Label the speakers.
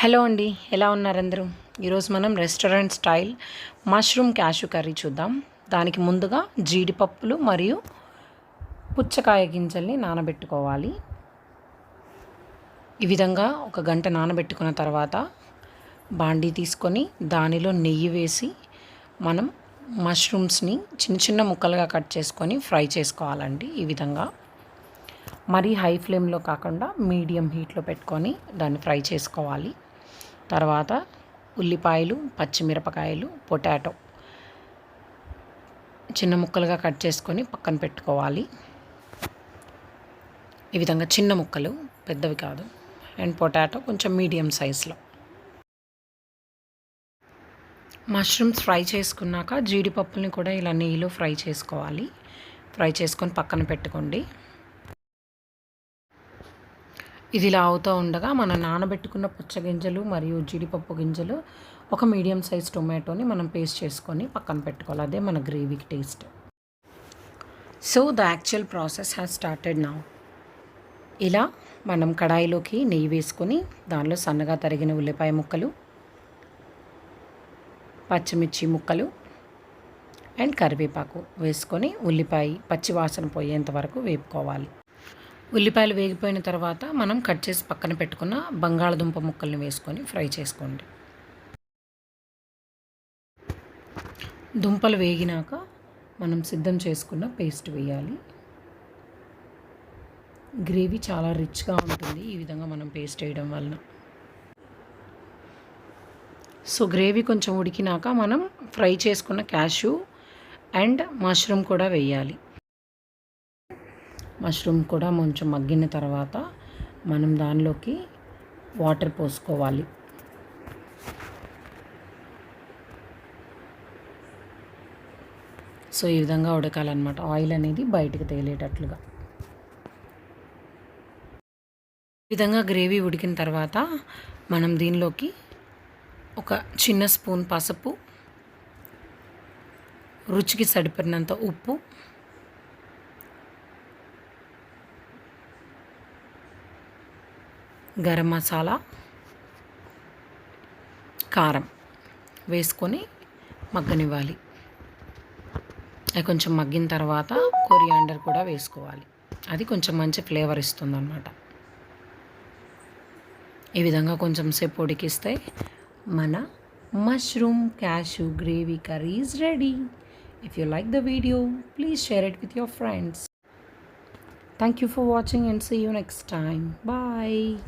Speaker 1: Hello అండి, ఎలా ఉన్నారు అందరూ? ఈరోజు మనం restaurant style mushroom cash curry చూద్దాం. దానికి ముందుగా జీడిపప్పులు మరియు పుచ్చకాయ గింజల్ని నానబెట్టుకోవాలి. ఈ విధంగా ఒక గంట నానబెట్టుకున్న తర్వాత బాండీ తీసుకొని దానిలో నెయ్యి వేసి మనం మష్రూమ్స్ని చిన్న చిన్న ముక్కలుగా కట్ చేసుకొని ఫ్రై చేసుకోవాలండి. ఈ విధంగా మరీ హై ఫ్లేమ్లో కాకుండా మీడియం హీట్లో పెట్టుకొని దాన్ని ఫ్రై చేసుకోవాలి. తర్వాత ఉల్లిపాయలు, పచ్చిమిరపకాయలు, పొటాటో చిన్న ముక్కలుగా కట్ చేసుకొని పక్కన పెట్టుకోవాలి. ఈ విధంగా చిన్న ముక్కలు, పెద్దవి కాదు. అండ్ పొటాటో కొంచెం మీడియం సైజులో. మష్రూమ్స్ ఫ్రై చేసుకున్నాక జీడిపప్పుల్ని కూడా ఇలా నెయ్యిలో ఫ్రై చేసుకోవాలి. ఫ్రై చేసుకొని పక్కన పెట్టుకోండి. ఇది ఇలా అవుతూ ఉండగా మనం నానబెట్టుకున్న పుచ్చగింజలు మరియు జీడిపప్పు గింజలు, ఒక మీడియం సైజ్ టొమాటోని మనం పేస్ట్ చేసుకొని పక్కన పెట్టుకోవాలి. అదే మన గ్రేవీకి taste. So the actual process has started now. ఇలా మనం కడాయిలోకి నెయ్యి వేసుకొని దానిలో సన్నగా తరిగిన ఉల్లిపాయ ముక్కలు, పచ్చిమిర్చి ముక్కలు అండ్ కరివేపాకు వేసుకొని ఉల్లిపాయ పచ్చి వాసన పోయేంత వరకు వేపుకోవాలి. ఉల్లిపాయలు వేగిపోయిన తర్వాత మనం కట్ చేసి పక్కన పెట్టుకున్న బంగాళదుంప ముక్కల్ని వేసుకొని ఫ్రై చేసుకోండి. దుంపలు వేగినాక మనం సిద్ధం చేసుకున్న పేస్ట్ వేయాలి. గ్రేవీ చాలా రిచ్గా ఉంటుంది ఈ విధంగా మనం పేస్ట్ వేయడం వలన. సో గ్రేవీ కొంచెం ఉడికినాక మనం ఫ్రై చేసుకున్న క్యాష్యూ అండ్ మష్రూమ్ కూడా వేయాలి. మష్రూమ్ కూడా కొంచెం మగ్గిన తర్వాత మనం దానిలోకి వాటర్ పోసుకోవాలి. సో ఈ విధంగా ఉడకాలన్నమాట, ఆయిల్ అనేది బయటకు తేలేటట్లుగా. ఈ విధంగా గ్రేవీ ఉడికిన తర్వాత మనం దీనిలోకి ఒక చిన్న స్పూన్ పసుపు, రుచికి సరిపడినంత ఉప్పు, గరం మసాలా, కారం వేసుకొని మగ్గనివ్వాలి. అది కొంచెం మగ్గిన తర్వాత కొరియాండర్ కూడా వేసుకోవాలి. అది కొంచెం మంచి ఫ్లేవర్ ఇస్తుందన్నమాట. ఈ విధంగా కొంచెం సేపు ఉడికిస్తే మన mushroom cashew gravy curry is ready. If you like the video, please share it with your friends. Thank you for watching and see you next time. Bye.